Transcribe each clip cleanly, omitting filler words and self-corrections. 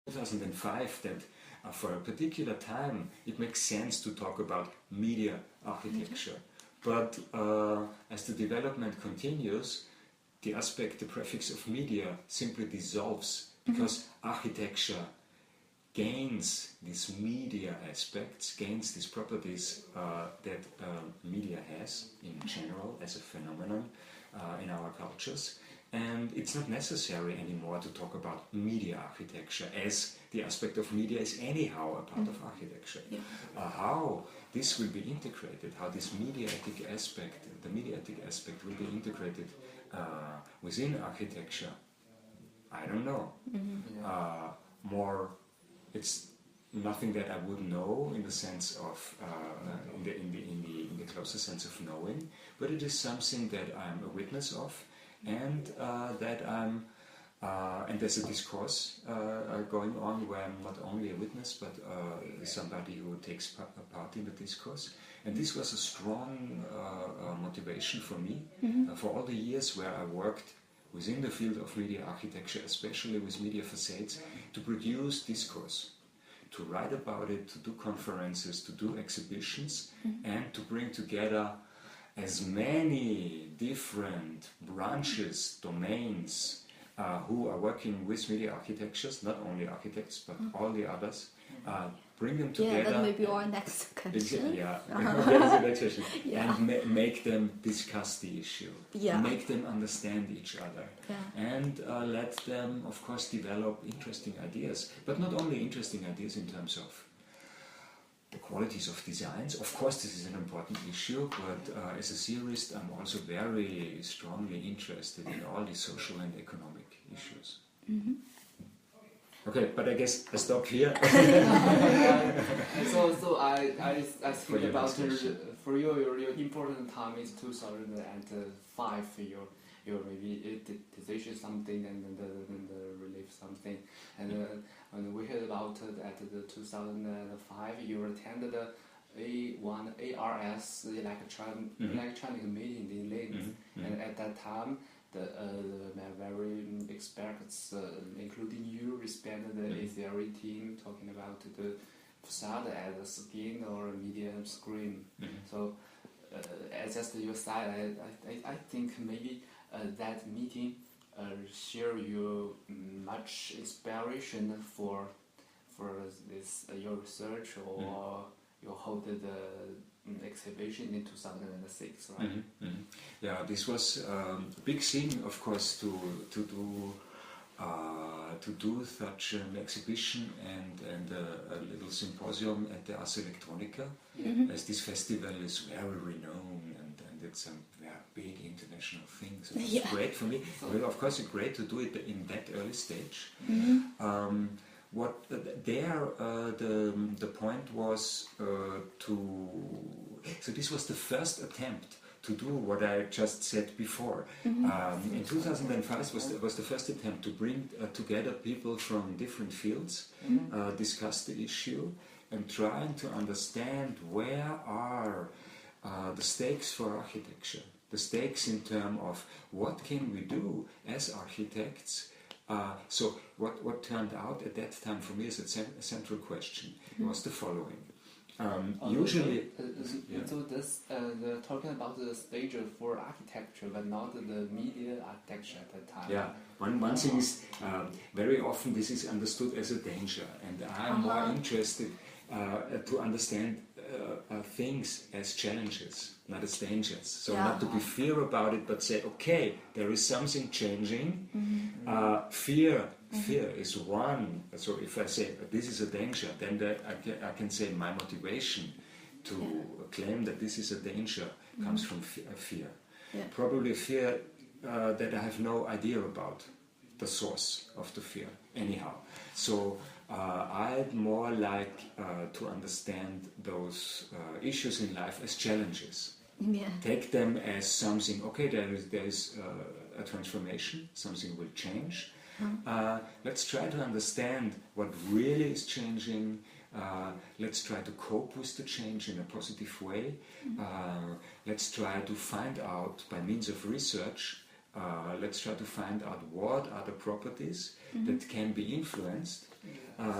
2005 that for a particular time it makes sense to talk about media architecture. But as the development continues, the prefix of media simply dissolves, because architecture gains these media aspects, gains these properties that media has in general as a phenomenon in our cultures. And it's not necessary anymore to talk about media architecture, as the aspect of media is anyhow a part of architecture. Yeah. How this will be integrated, how this mediatic aspect, the mediatic aspect will be integrated within architecture, I don't know. It's nothing that I would know in the sense of in the closer sense of knowing, but it is something that I'm a witness of, and that I'm and there's a discourse going on where I'm not only a witness but somebody who takes part in the discourse. And this was a strong motivation for me for all the years where I worked within the field of media architecture, especially with media facades, to produce discourse, to write about it, to do conferences, to do exhibitions, and to bring together as many different branches, domains, who are working with media architectures, not only architects, but all the others, bring them together. Yeah, that may be our next question. Yeah, that's the next question. Yeah. And make them discuss the issue, Yeah. make them understand each other, Yeah. and let them, of course, develop interesting ideas, but not only interesting ideas in terms of the qualities of designs. Of course, this is an important issue, but as a theorist, I'm also very strongly interested in all the social and economic issues. Okay, but I guess I stop here. So I think your about next question. for you, your important time is 2005. Your maybe decision something and relieve something, and when we heard about at the 2005, you attended the ARS electronic meeting in Linz, and at that time the very experts, including you, responded the A-theory team talking about the facade as a skin or a medium screen. So as just your side, I think maybe that meeting share you much inspiration for this your research, or you hold the exhibition in 2006, right? Yeah, this was a big thing, of course, to do such an exhibition and a little symposium at the Ars Electronica, as this festival is very renowned and it's a big international thing. So it's great for me. Well, of course, it's great to do it in that early stage. The point was so this was the first attempt to do what I just said before. In 2005 was the first attempt to bring together people from different fields, discuss the issue, and trying to understand where are the stakes for architecture, the stakes in terms of what can we do as architects. So what turned out at that time for me as a central question was the following. Usually, so this talking about the stage for architecture, but not the media architecture at that time. Yeah, one thing is very often this is understood as a danger, and I'm more interested to understand things as challenges, not as dangers. So not to be fear about it, but say, okay, there is something changing. Fear is one. So if I say this is a danger, then I can say my motivation to claim that this is a danger comes from fear. Yeah. Probably fear that I have no idea about the source of the fear anyhow. So I'd more like to understand those issues in life as challenges. Yeah. Take them as something, okay, there is a transformation, something will change. Let's try to understand what really is changing. Let's try to cope with the change in a positive way. Let's try to find out by means of research, let's try to find out what are the properties that can be influenced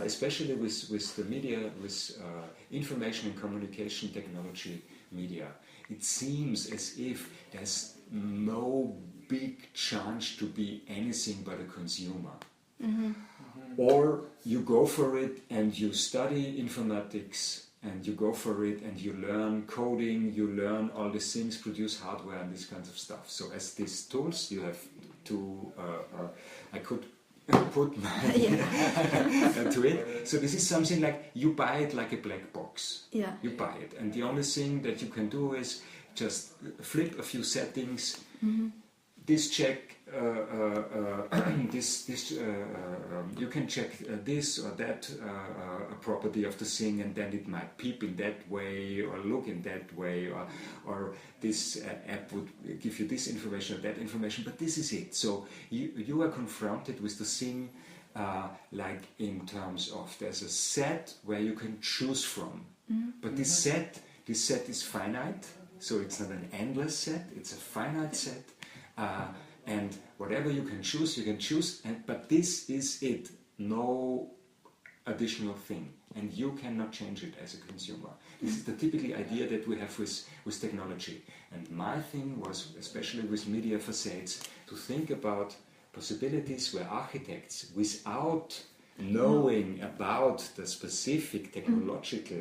especially with the media, with information and communication technology media. It seems as if there's no big chance to be anything but a consumer. Or you go for it and you study informatics and you go for it and you learn coding, you learn all these things, produce hardware and these kinds of stuff. So as these tools, you have to, I could put my to it. So this is something like you buy it like a black box. Yeah. You buy it, and the only thing that you can do is just flip a few settings. This check, you can check this or that property of the thing, and then it might peep in that way or look in that way, or this app would give you this information or that information. But this is it. So you are confronted with the thing, like in terms of there's a set where you can choose from, but this set is finite. So it's not an endless set; it's a finite set. And whatever you can choose, but this is it, no additional thing, and you cannot change it as a consumer. This is the typical idea that we have with technology. And my thing was, especially with media facades, to think about possibilities where architects, without knowing about the specific technological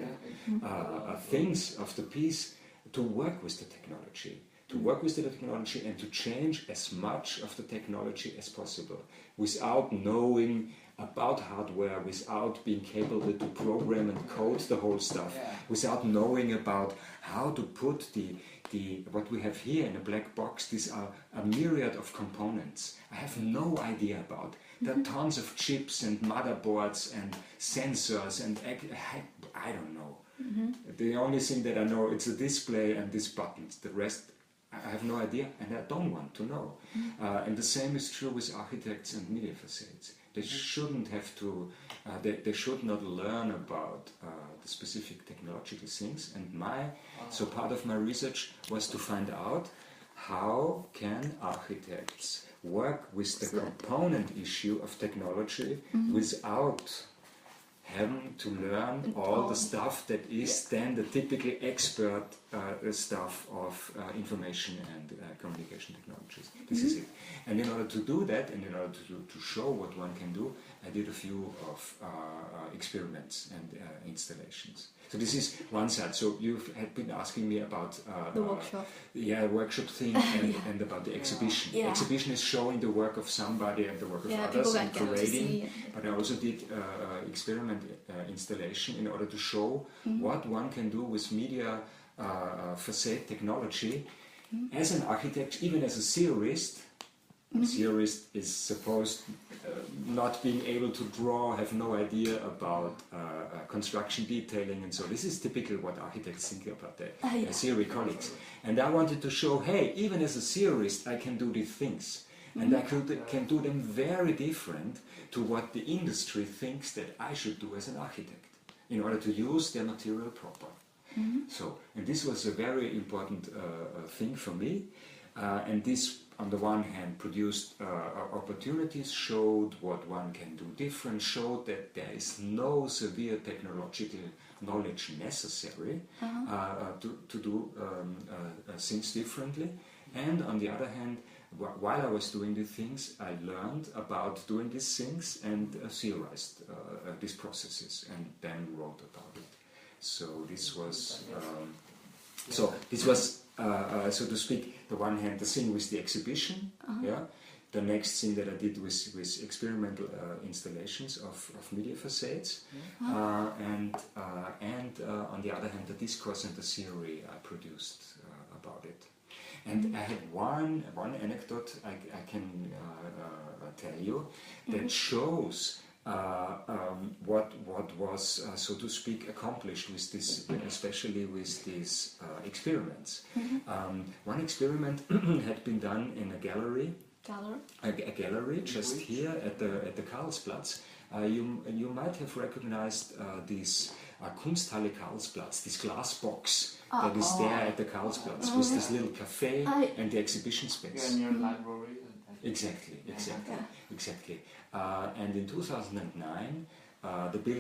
things of the piece, to work with the technology. To work with the technology and to change as much of the technology as possible without knowing about hardware, without being capable to program and code the whole stuff, without knowing about how to put the what we have here in a black box. These are a myriad of components. I have no idea about. There are tons of chips and motherboards and sensors and I don't know. The only thing that I know is a display and these buttons. The rest I have no idea, and I don't want to know. And the same is true with architects and media facades. They shouldn't have to, they should not learn about the specific technological things. And so part of my research was to find out how can architects work with the component issue of technology without having to learn all the stuff that is then the typical expert stuff of information and communication technologies. This is it. And in order to do that, and in order to show what one can do, I did a few of experiments and installations. So this is one side. So you had been asking me about the workshop. Workshop thing and about the exhibition. Yeah. Exhibition is showing the work of somebody and the work of others and parading. But I also did experiment installation in order to show what one can do with media facade technology as an architect, even as a theorist. A theorist is supposed not being able to draw, have no idea about construction detailing, and so this is typical what architects think about their theory colleagues. And I wanted to show, hey, even as a theorist, I can do these things, and I can do them very different to what the industry thinks that I should do as an architect in order to use their material proper. So, and this was a very important thing for me, and this, on the one hand, produced opportunities, showed what one can do different, showed that there is no severe technological knowledge necessary to do things differently. And on the other hand, while I was doing these things, I learned about doing these things and theorized these processes and then wrote about it. So this was, so to speak, the one hand, the thing with the exhibition, the next thing that I did was experimental installations of media facades, and on the other hand, the discourse and the theory I produced about it. And I had one anecdote I can tell you that shows what was, so to speak, accomplished with this, especially with these experiments. One experiment had been done in a gallery. A gallery just here at the Karlsplatz. You might have recognized this Kunsthalle Karlsplatz, this glass box that is there at the Karlsplatz with this little cafe and the exhibition space. Yeah, near library. Exactly. And in 2009, the building